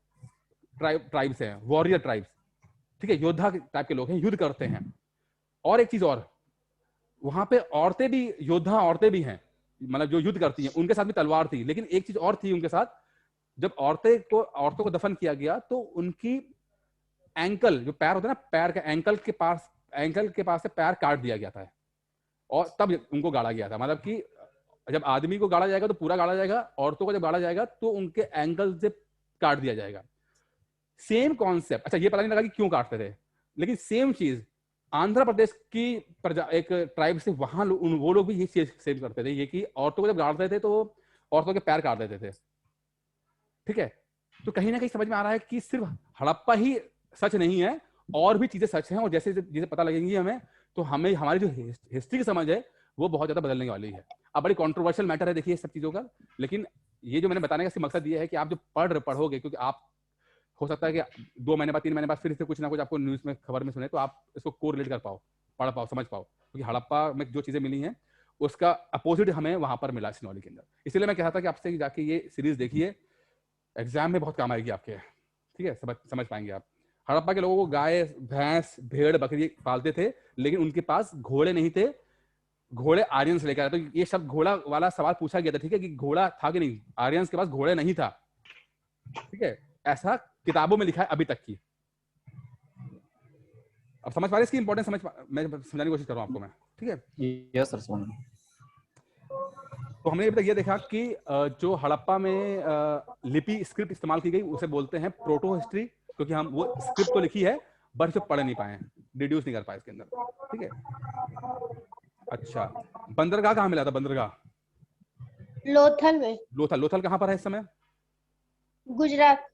ट्राइब्स हैं, वॉरियर ट्राइब्स, ठीक है, योद्धा टाइप के लोग हैं, युद्ध करते हैं। और एक चीज और, वहां पे औरतें भी, योद्धा औरतें भी हैं, मतलब जो युद्ध करती हैं, उनके साथ भी तलवार थी। लेकिन एक चीज और थी उनके साथ, जब औरतों को दफन किया गया तो उनकी एंकल, जो पैर होता है ना, पैर का एंकल के पास से पैर काट दिया गया था, और तब उनको गाड़ा गया था। मतलब कि जब आदमी को गाड़ा जाएगा तो पूरा गाड़ा जाएगा, औरतों को जब गाड़ा जाएगा तो उनके एंकल से काट दिया जाएगा। Same concept. अच्छा, ये पता नहीं लगा कि क्यों काटते थे, लेकिन सेम चीज आंध्र प्रदेश की एक ट्राइब से वहां वो लोग भी ये चीज सेम करते थे, ये कि औरतों को जब गाड़ते थे तो औरतों के पैर काट देते थे, ठीक है। तो कहीं ना कहीं समझ में आ रहा है कि सिर्फ हड़प्पा ही सच नहीं है, और भी चीजें सच हैं, और जैसे जैसे पता लगेंगी हमें, तो हमें हमारी जो हिस्ट्री की समझ है वो बहुत ज्यादा बदलने वाली है। अब बड़ी कंट्रोवर्शियल मैटर है, देखिए सब चीजों का, लेकिन ये जो मैंने बताने का मकसद ये है कि आप जो पढ़ोगे, क्योंकि आप हो सकता है कि 2 महीने बाद 3 महीने बाद फिर से कुछ ना कुछ आपको न्यूज में, खबर में सुने, तो आप इसको कोरिलेट कर पाओ, पढ़ पाओ, समझ पाओ, क्योंकि हड़प्पा में जो चीजें मिली हैं उसका अपोजिट हमें वहां पर मिला सिनौली के अंदर। इसलिए मैं कहा था कि आपसे जाके ये सीरीज देखिए, एग्जाम में बहुत काम आएगी आपके, ठीक है, समझ पाएंगे आप। हड़प्पा के लोगों को गाय, भैंस, भेड़, बकरी पालते थे, लेकिन उनके पास घोड़े नहीं थे, घोड़े आर्यंस लेकर आए। तो ये शब्द घोड़ा वाला सवाल पूछा गया था, ठीक है, कि घोड़ा था कि नहीं, आर्यंस के पास घोड़े नहीं था, ठीक है, ऐसा किताबों में लिखा है अभी तक की। अब समझ पा रहे इसकी इंपॉर्टेंस? मैं समझाने की कोशिश कर रहा हूं आपको मैं, ठीक है। यस सर, समझ। तो हमने अभी तक ये देखा कि जो हड़प्पा में लिपि, स्क्रिप्ट इस्तेमाल की गई, उसे बोलते हैं प्रोटो हिस्ट्री, क्योंकि हम वो स्क्रिप्ट तो लिखी है बट इसे पढ़ नहीं पाए, डिड्यूस नहीं कर पाए इसके अंदर, ठीक है। अच्छा, बंदरगाह कहाँ मिला था? बंदरगाह लोथल में। लोथल कहाँ पर है इस समय? गुजरात।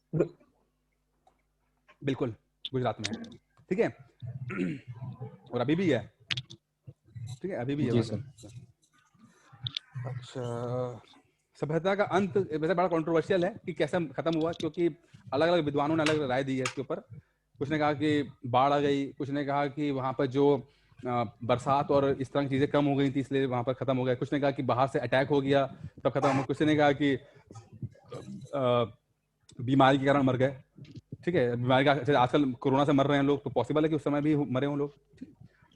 बिल्कुल गुजरात में है, ठीक है। और अभी भी है, ठीक है, अभी भी है। अच्छा, सभ्यता का अंत वैसे बड़ा कंट्रोवर्शियल है कि कैसे खत्म हुआ, क्योंकि अलग अलग विद्वानों ने अलग अलग राय दी है इसके ऊपर। कुछ ने कहा कि बाढ़ आ गई, कुछ ने कहा कि वहां पर जो बरसात और इस तरह की चीजें कम हो गई थी इसलिए वहां पर खत्म हो गया, कुछ ने कहा कि बाहर से अटैक हो गया तब खत्म हो, कुछ ने कहा कि बीमारी के कारण मर गए, ठीक है, बीमारी का जैसे आजकल कोरोना से मर रहे हैं लोग, तो पॉसिबल है कि उस समय भी मरे हों लोग।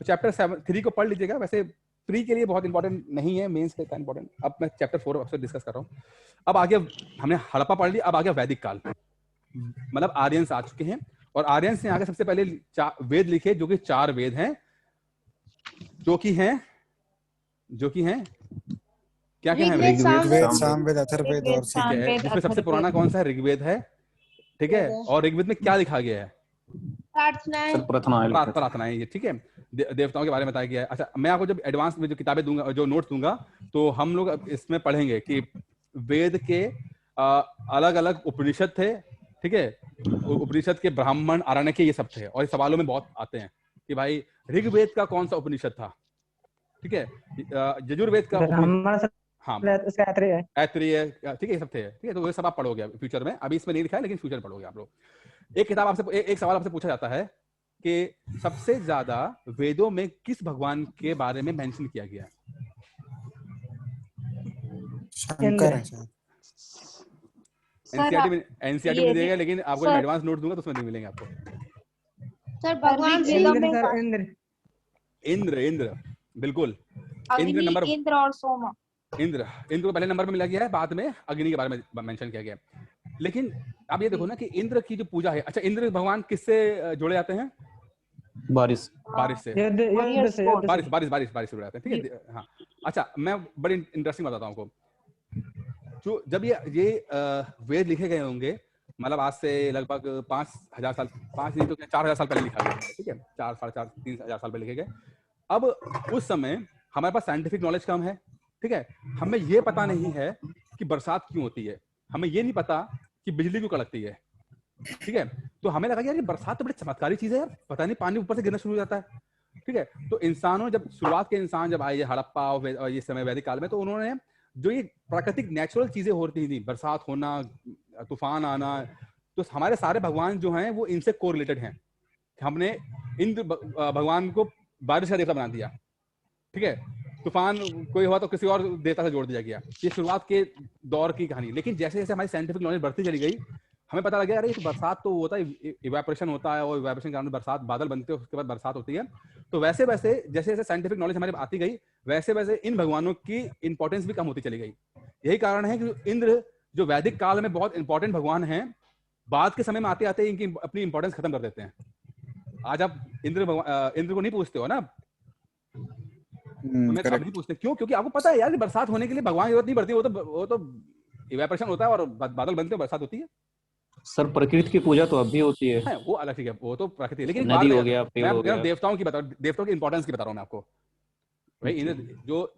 तो चैप्टर 3 को पढ़ लीजिएगा। वैसे प्री के लिए बहुत इंपॉर्टेंट नहीं है, मेंस के लिए इंपॉर्टेंट। अब मैं चैप्टर 4 आपसे डिस्कस कर रहा हूँ। अब आगे हमने हड़प्पा पढ़ लिया, अब आगे वैदिक काल, मतलब आर्यंस आ चुके हैं। और आर्यंस ने आगे सबसे पहले वेद लिखे, जो कि 4 वेद हैं, जो कि हैं क्या क्या है? ऋग्वेद, ऋग्वेद, सामवेद, अथर्ववेद और ठीक है, जिसमें सबसे पुराना कौन सा है? ऋग्वेद है। ठीक है, और ऋग्वेद में क्या लिखा गया है? प्रार्थनाएं। सर प्रार्थनाएं प्रार्थनाएं, ये ठीक है, देवताओं के बारे में बताया गया है। अच्छा, मैं आपको जब एडवांस में जो किताबें दूंगा, जो नोट्स दूंगा, तो हम लोग इसमें पढ़ेंगे कि वेद के अलग अलग उपनिषद थे। ठीक है, उपनिषद के ब्राह्मण, आरण्यक, ये सब थे। और इस सवालों में बहुत आते हैं कि भाई ऋग्वेद का कौन सा उपनिषद था? ठीक है, यजुर्वेद का हमारा सर हाँ उसका ऐतरेय है। ऐतरेय, ठीक है, ये सब थे। ठीक है, तो ये सब आप पढ़ोगे फ्यूचर में, अभी इसमें नहीं लिखा है लेकिन फ्यूचर पढ़ोगे आप लोग। एक किताब आपसे एक सवाल आपसे पूछा जाता है कि सबसे ज्यादा वेदों में किस भगवान के बारे में मेंशन किया गया है? शंकर है शायद। एनसीईआरटी में मिलेगा, लेकिन आपको जब एडवांस नोट दूंगा तो उसमें नहीं मिलेंगे आपको। सर भगवान शिव में इंद्र, इंद्र, बिल्कुल। इंद्र नंबर, इंद्र और सोमा। इंद्र को पहले नंबर में मिला गया है, बाद में अग्नि के बारे में मेंशन किया गया है। लेकिन आप ये देखो ना कि इंद्र की जो पूजा है, अच्छा, इंद्र भगवान किससे जुड़े जाते हैं? बारिश से, बारिश से जुड़े जाते हैं। ठीक है, हाँ। अच्छा, मैं बड़ी इंटरेस्टिंग बताता हूँ आपको। जो जब ये वेद लिखे गए होंगे, मतलब आज से लगभग 5,000 साल, 5 नहीं तो 4,000 साल पहले लिखा गया है। ठीक है, 4, 4,500, 3,000 साल पहले लिखे गए। अब उस समय हमारे पास साइंटिफिक नॉलेज कम है। ठीक है, हमें ये पता नहीं है कि बरसात क्यों होती है, हमें ये नहीं पता कि बिजली क्यों कड़कती है। ठीक है, तो हमें लगा यार ये बरसात तो बड़ी चमत्कारी चीज है यार, पता नहीं पानी ऊपर से गिरना शुरू हो जाता है। ठीक है, तो इंसानों जब शुरुआत के इंसान जब आए हड़प्पा और ये समय वैदिक काल में, तो उन्होंने जो ये प्राकृतिक नेचुरल चीजें होती थी, बरसात होना, तूफान आना, तो हमारे सारे भगवान जो हैं वो इनसे कोरिलेटेड हैं। हमने इंद्र भगवान को बारिश का देवता बना दिया। ठीक है, तूफान कोई हुआ तो किसी और देवता से जोड़ दिया गया। ये शुरुआत के दौर की कहानी। लेकिन जैसे जैसे हमारी साइंटिफिक नॉलेज बढ़ती चली गई, हमें पता लगा अरे बरसात तो होता है, इवेपोरेशन होता है, और इवेपोरेशन के कारण बरसात, बादल बनते हैं, उसके बाद बरसात होती है। तो वैसे वैसे जैसे जैसे साइंटिफिक नॉलेज हमारे आती गई, वैसे वैसे इन भगवानों की इंपॉर्टेंस भी कम होती चली गई। यही कारण है कि इंद्र जो वैदिक काल में बहुत इंपॉर्टेंट भगवान हैं, बाद के समय में आते आते इनकी अपनी इंपॉर्टेंस खत्म कर देते हैं। आज आप इंद्र को नहीं पूछते हो ना, मैं अब नहीं पूछते। क्यों? क्योंकि आपको पता है यार बरसात होने के लिए भगवान की जरूरत नहीं पड़ती, वो तो इवेपोरेशन होता है और बादल बनते हैं, बरसात होती है। सर प्रकृति की पूजा तो अब भी होती है, वो अलग चीज है, वो तो प्रकृति है। लेकिन नदी हो गया, पेड़ हो गया। देवताओं की इंपॉर्टेंस की बता रहा हूँ मैं आपको भाई। इंद्र जो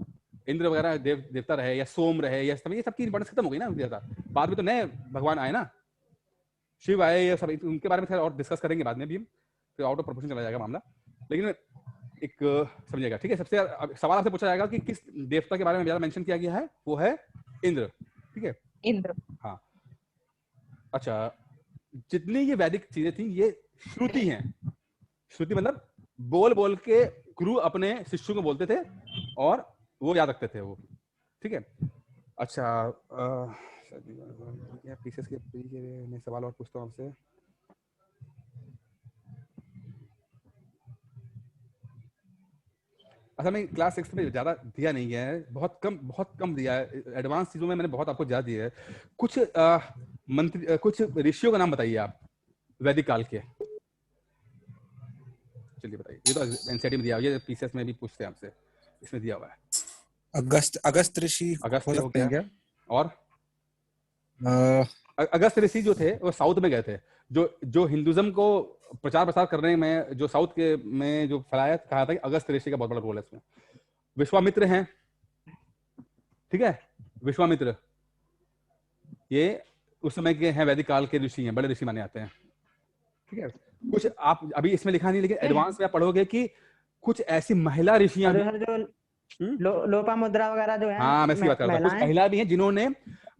इंद्र वगैरह देवता रहे, या सोम रहे, या ये सबकी इंपॉर्टेंस खत्म हो गई ना देवता। बाद में तो नए भगवान आए ना, शिव आए, ये सब, उनके बारे में और डिस्कस करेंगे बाद में भी, फिर आउट ऑफ प्रोपोर्शन चला जाएगा मामला। लेकिन एक समझिएगा, ठीक है। सबसे सवाल आपसे पूछा जाएगा कि किस देवता के बारे में ज्यादा मेंशन किया गया है, वो है इंद्र। ठीक है, इंद्र। हाँ, अच्छा, जितनी ये वैदिक चीजें थी ये श्रुति हैं। श्रुति मतलब बोल बोल के गुरु अपने शिष्यों को बोलते थे और वो याद रखते थे वो। ठीक है, अच्छा, पीसेस के मैं सवाल और पूछता हूँ आपसे। अच्छा, मैं क्लास 6 में ज्यादा दिया नहीं है, बहुत कम दिया है। एडवांस चीजों में मैंने बहुत आपको ज्यादा दिया है। कुछ मंत्री, कुछ ऋषियों का नाम बताइए आप वैदिक काल के। चलिए बताइए, ये तो एनसीईआरटी में दिया हुआ है, ये पीसीएस में भी पूछते हैं आपसे, इसमें दिया हुआ है। अगस्त ऋषि अगस्त हो सकते हैं क्या? और अगस्त ऋषि जो थे वो साउथ में गए थे, जो हिंदुज्म को प्रचार प्रसार करने में, जो साउथ के में जो फैलाया, कहा था कि अगस्त ऋषि का बहुत बड़ा रोल है इसमें। विश्वामित्र हैं, ठीक है, विश्वामित्र ये उस समय के हैं, वैदिक काल के ऋषि हैं, बड़े ऋषि माने जाते हैं। ठीक है, कुछ आप अभी इसमें लिखा नहीं, लेकिन एडवांस में आप पढ़ोगे कि कुछ ऐसी महिला ऋषियां जो लोपामुद्रा वगैरह जो है, हाँ, मैं इसकी बात कर रहा हूँ। कुछ महिला भी हैं जिन्होंने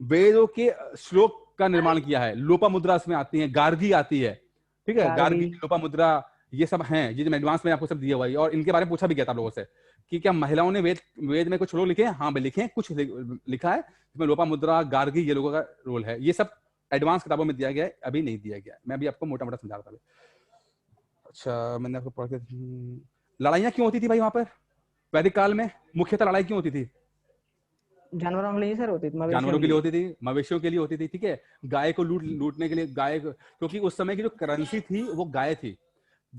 वेदों के श्लोक का निर्माण किया है। लोपामुद्रा इसमें आती है, गार्गी आती है। ठीक है, गार्गी, लोपामुद्रा, ये सब हैं, ये जो एडवांस में आपको सब दिया हुआ है। और इनके बारे में पूछा भी गया था आप लोगों से कि क्या महिलाओं ने वेद में कुछ श्लोक लिखे हैं? हाँ भाई लिखे हैं, कुछ लिखा है इसमें लोपामुद्रा, गार्गी, ये लोगों का रोल है। ये सब एडवांस किताबों में दिया गया है, अभी नहीं दिया गया है। मैं अभी आपको मोटा मोटा समझा रहा था। अच्छा, मैंने आपको पढ़ के लड़ाइयाँ क्यों होती थी भाई वहां पर वैदिक काल में? मुख्यतः लड़ाई क्यों होती थी? जानवरों के लिए सर होती थी, जानवरों के लिए होती थी, मवेशियों के लिए होती थी, ठीक है। गाय को लूटने के लिए, क्योंकि उस समय की जो करेंसी थी वो गाय थी।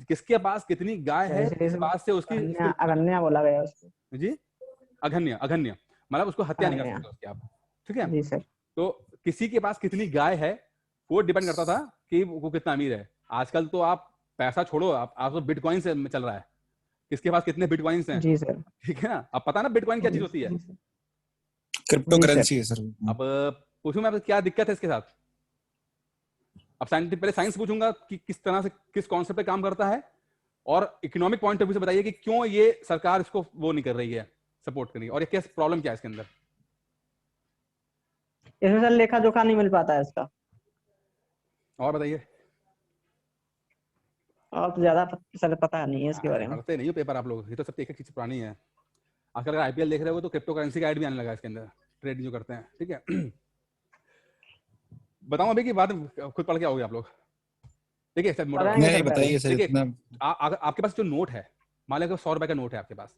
किसके पास कितनी गाय है इस बात से उसकी अगन्या बोला गया उसको जी, अघन्य मतलब उसको हत्या नहीं कर सकते उसकी आप, ठीक है जी सर। तो किसी के पास कितनी गाय है वो डिपेंड करता था कि वो कितना अमीर है। आजकल तो आप पैसा छोड़ो, आप तो बिटकॉइन से चल रहा है, किसके पास कितने बिटकॉइंस हैं, जी सर। ठीक है ना। अब पता ना बिटकॉइन क्या चीज होती है? क्रिप्टो करेंसी है सर। अब पूछूं मैं क्या दिक्कत है इसके साथ? अब पहले साइंस पूछूंगा कि किस तरह से किस कॉन्सेप्ट पे काम करता है, और इकोनॉमिक पॉइंट ऑफ व्यू से बताइए कि क्यों ये सरकार इसको वो नहीं कर रही है, सपोर्ट कर रही है, और ये क्या प्रॉब्लम क्या है इसके अंदर। इसमें सर लेखा जोखा नहीं मिल पाता है इसका। और बताइए। और तो ज्यादा सर पता नहीं है इसके बारे में। पढ़ते नहीं हो पेपर आप लोग, ये तो सब एक एक चीज पुरानी है। आजकल अगर आईपीएल देख रहे हो तो क्रिप्टो करेंसी का ऐड भी आने लगा है इसके अंदर, ट्रेड जो करते हैं, ठीक है। बताऊं अभी की बात, खुद पढ़ के आओगे आप लोग? देखिए सर, नहीं बताइए सर। इतना अगर आपके पास जो नोट है, मान लीजिए 100 रुपए का नोट है आपके पास,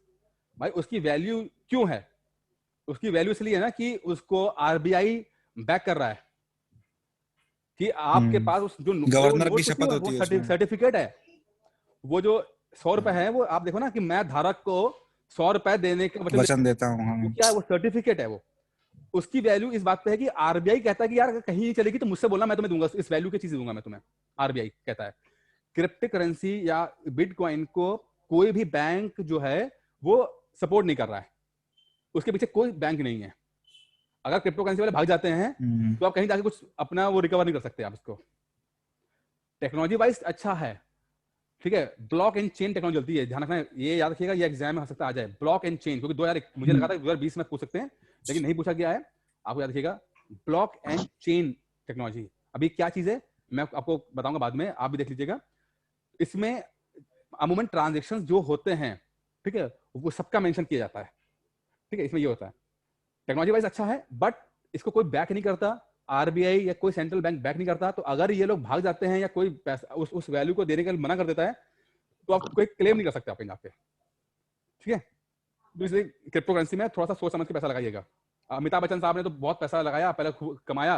भाई उसकी वैल्यू क्यों है? उसकी वैल्यू इसलिए है ना कि उसको आरबीआई बैक कर रहा है, कि आपके पास उस जो गवर्नर की शपथ होती है, सर्टिफिकेट है। वो जो 100 रुपए है, वो आप देखो ना कि मैं धारक को 100 रुपए देने का वचन देता हूँ। क्या वो सर्टिफिकेट है, वो उसकी वैल्यू इस बात पे है कि आरबीआई कहता है कि यार अगर कहीं नहीं चलेगी तो मुझसे बोलना, मैं तुम्हें दूंगा, इस वैल्यू की चीज दूंगा मैं तुम्हें, आरबीआई कहता है। क्रिप्टो करेंसी या बिटकॉइन को कोई भी बैंक जो है वो सपोर्ट नहीं कर रहा है, उसके पीछे कोई बैंक नहीं है। अगर क्रिप्टो करेंसी वाले भाग जाते हैं तो आप कहीं जाके कुछ अपना वो रिकवर नहीं कर सकते आप इसको। टेक्नोलॉजी वाइज अच्छा है, ठीक है। ब्लॉक एंड चेन टेक्नोलॉजी चलती है, ध्यान रखना, ये याद रखिएगा, ये एग्जाम में हो सकता आ जाए, ब्लॉक एंड चेन, क्योंकि 2000 मुझे लगा था 2020 में पूछ सकते हैं, लेकिन नहीं पूछा गया है। आपको याद रखिएगा ब्लॉक एंड चेन टेक्नोलॉजी। अभी क्या चीज है मैं आपको बताऊंगा बाद में, आप भी देख लीजिएगा। इसमें अमूमन ट्रांजेक्शन जो होते हैं, ठीक है, वो सबका मेंशन किया जाता है, ठीक है। इसमें ये होता है, टेक्नोलॉजी वाइज अच्छा है, बट इसको कोई बैक नहीं करता, आरबीआई या कोई सेंट्रल बैंक बैक नहीं करता। तो अगर ये लोग भाग जाते हैं या कोई पैसा उस वैल्यू को देने का मना कर देता है, तो आप कोई क्लेम नहीं कर सकते आप यहाँ पे, ठीक है। तो इसलिए क्रिप्टो करेंसी में थोड़ा सा सोच समझ के पैसा लगाइएगा। अमिताभ बच्चन साहब ने तो बहुत पैसा लगाया, पहले कमाया,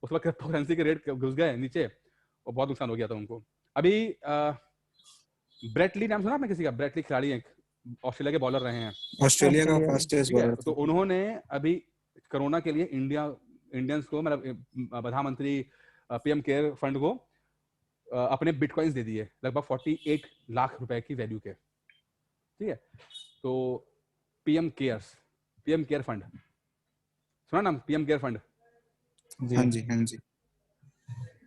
उसके बाद क्रिप्टो करेंसी के रेट घुस गए नीचे और बहुत नुकसान हो गया था उनको। अभी ब्रेट ली नाम सुना आपने किसी का? ब्रेट ली खिलाड़ी है, ऑस्ट्रेलिया के बॉलर रहे हैं, ऑस्ट्रेलिया का फास्टेस्ट बॉलर। तो उन्होंने अभी कोरोना के लिए इंडियंस को, मतलब प्रधानमंत्री पीएम केयर फंड को अपने बिटकॉइंस दे दिए, लगभग 48 लाख रुपए की वैल्यू के, ठीक है। तो पीएम केयर फंड सुना ना, पीएम केयर फंड? हाँ जी, हाँ जी।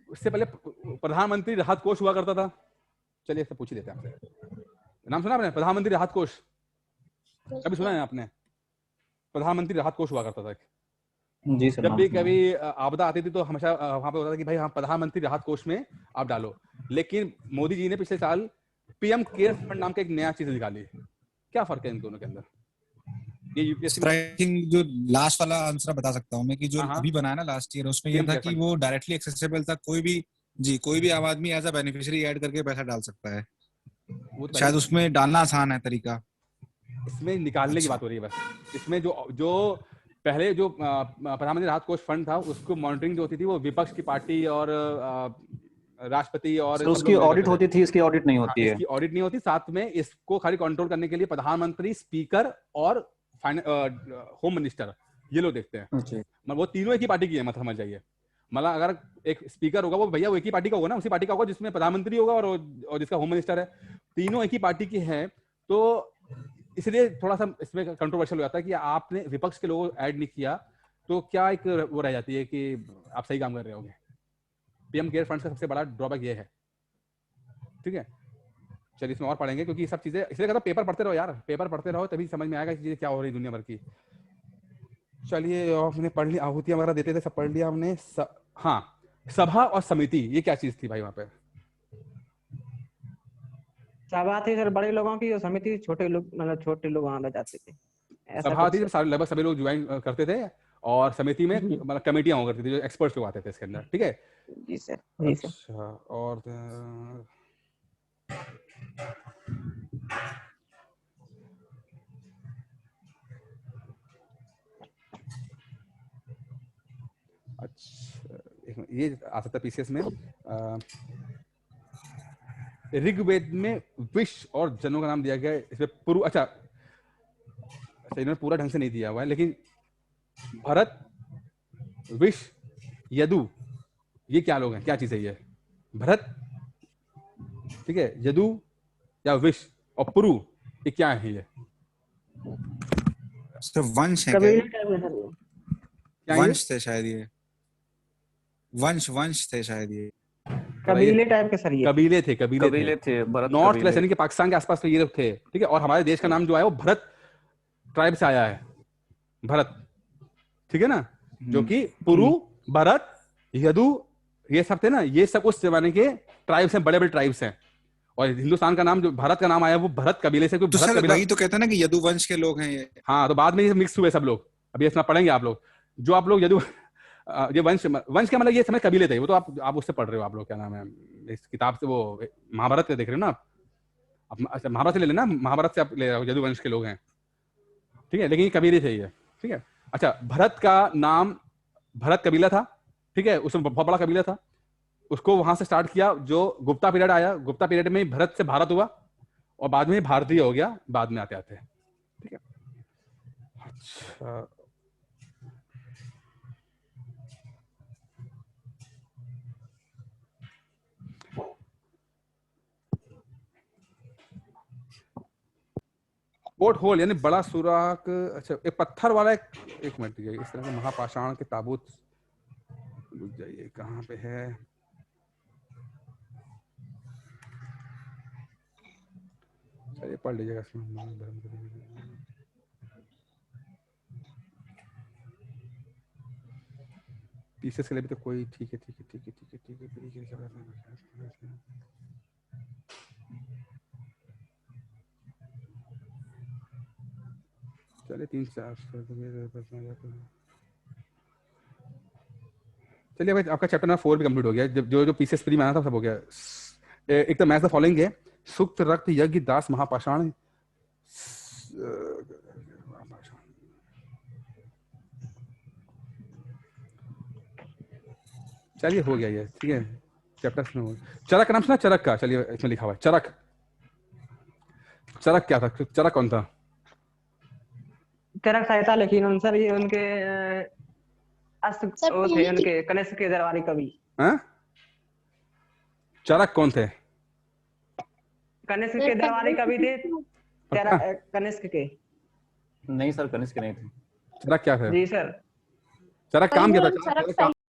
उससे पहले प्रधानमंत्री राहत कोष हुआ करता था। चलिए इससे पूछ ही देते हैं आपसे, नाम सुना आपने प्रधानमंत्री राहत कोष? कभी सुना है आपने? प्रधानमंत्री राहत कोष हुआ करता था जी सर। जब भी कभी आपदा आती थी तो हमेशा वहां पे होता था कि भाई हाँ प्रधानमंत्री राहत कोष में आप डालो। लेकिन मोदी जी ने पिछले साल पीएम केयर फंड नाम का एक नया चीज निकाली। क्या फर्क है इन दोनों के अंदर? ये यूपीएससी में जो लास्ट वाला आंसर बता सकता हूँ मैं, कि जो अभी बनाया ना लास्ट ईयर, उसमें ये था कि वो डायरेक्टली एक्सेसिबल था, कोई भी आम आदमी एज अ बेनिफिशियरी ऐड करके पैसा डाल सकता है। शायद उसमें डालना आसान है तरीका, इसमें निकालने की बात हो रही है बस। इसमें जो पहले जो प्रधानमंत्री राहत कोष फंड था, उसको मॉनिटरिंग जो होती थी वो विपक्ष की पार्टी और राष्ट्रपति और उसकी ऑडिट होती थी, इसकी ऑडिट नहीं होती है। इसकी ऑडिट नहीं होती। साथ में इसको खाली कंट्रोल करने के लिए प्रधानमंत्री, स्पीकर और होम मिनिस्टर, ये लोग देखते हैं। मतलब वो तीनों एक ही पार्टी की है, मतलब समझ जाइए। मतलब अगर एक स्पीकर होगा वो भैया वो एक ही पार्टी का होगा ना, उसी पार्टी का होगा जिसमें प्रधानमंत्री होगा और जिसका होम मिनिस्टर है, तीनों एक ही पार्टी की है। तो इसलिए थोड़ा सा इसमें कंट्रोवर्शियल हो जाता है कि आपने विपक्ष के लोगों ऐड नहीं किया तो क्या एक वो रह जाती है कि आप सही काम कर रहे होंगे। पीएम केयर फंड का सबसे बड़ा ड्रॉबैक ये है, ठीक है। चलिए इसमें और पढ़ेंगे, क्योंकि ये सब चीजें इसलिए कहता पेपर पढ़ते रहो यार, पेपर पढ़ते रहो तभी समझ में आएगा चीजें क्या हो रही दुनिया भर की। चलिए हमने पढ़ लिया, आहुतियां वगैरह देते थे, सब पढ़ लिया हमने। हाँ, सभा और समिति, ये क्या चीज थी भाई वहां पे? सभा थी सर बड़े लोगों की, और समिति छोटे लोग, मतलब छोटे लोग वहां जाते थे। सभा थी जब लगभग सभी लोग ज्वाइन करते थे, और समिति में मतलब कमेटियां हुआ करती थी जो एक्सपर्ट्स लोग आते थे इसके अंदर, ठीक है। जी सर, जी सर। अच्छा, और अच्छा, ये आ सकता है पीसीएस में। ऋग्वेद में विश्व और जनों का नाम दिया गया है, इसमें पूर्व, अच्छा इन्होंने पूरा ढंग से नहीं दिया हुआ है, लेकिन भरत, विश्व, यदु, ये क्या लोग हैं, क्या चीज है ये? भरत, ठीक है, यदु या विश्व और पुरु, ये क्या है ये? तो वंश है कबीले क्या? टाइप में सर ये। क्या ये? वंश थे शायद ये, वंश थे शायद ये। कबीले टाइप के सर ये। कबीले थे, कबीले थे, भरत नॉर्थ कबीले। वेस्ट यानी कि पाकिस्तान के आसपास तो ये लोग थे, ठीक है। और हमारे देश का नाम जो है वो भरत ट्राइब से आया है, भरत, ठीक है ना, जो कि पुरु, भरत, यदु, ये सब थे ना, ये सब उस जमाने के ट्राइब्स हैं, बड़े बड़े ट्राइब्स हैं। और हिंदुस्तान का नाम जो भारत का नाम आया वो भरत कबीले से, तो भरत सर कबीला। वही तो कहते हैं ना कि यदुवंश के लोग हैं ये। हाँ, तो बाद में ये मिक्स हुए सब लोग, अभी इसमें पढ़ेंगे आप लोग। जो आप लोग यदु ये वंश का मतलब ये समय कबीले थे, वो तो आप उससे पढ़ रहे हो, आप लोग क्या नाम है इस किताब से, वो महाभारत के देख रहे हो ना आप। अच्छा, महाभारत से ले लेना, महाभारत से आप ले रहे हो, यदुवंश के लोग हैं, ठीक है, लेकिन ये कबीले थे ये, ठीक है। अच्छा, भरत का नाम, भरत कबीला था, ठीक है, उसमें बहुत बड़ा कबीला था, उसको वहां से स्टार्ट किया। जो गुप्ता पीरियड आया, गुप्ता पीरियड में भरत से भारत हुआ और बाद में भारतीय हो गया, बाद में आते आते, ठीक है। अच्छा, पोर्ट होल यानी बड़ा सुराख। अच्छा, एक पत्थर वाला एक मिनट, इस तरह के महापाषाण के ताबूत, रुक जाइए, कहाँ पे है? चलिए पढ़ लीजिएगा इसमें। पीसेस के लिए भी तो कोई, ठीक है। चलिए 3-4, चलिए भाई, आपका चैप्टर नंबर 4 भी कंप्लीट हो गया। जो पीसेस फ्री में आना था सब हो गया। एक तो मैच द फॉलोइंग है, सुक्त, रक्त, यज्ञ, दास, महापाषाण। चलिए हो गया ये, ठीक है, चैप्टर में हो गया। चरक का नाम सुना, चरक का? चलिए इसमें लिखा हुआ है चरक। चरक क्या था? चरक कौन था? चरक सहायता, लेकिन सर ये उनके सर, वो थे उनके कनिष्क के दरबारी कवि। हाँ? चरक कौन थे? कनिष्क के दरबारी कवि थे, कनिष्क के। नहीं सर, कनिष्क नहीं थे। चरक क्या थे? जी सर। चरक काम क्या था? चरक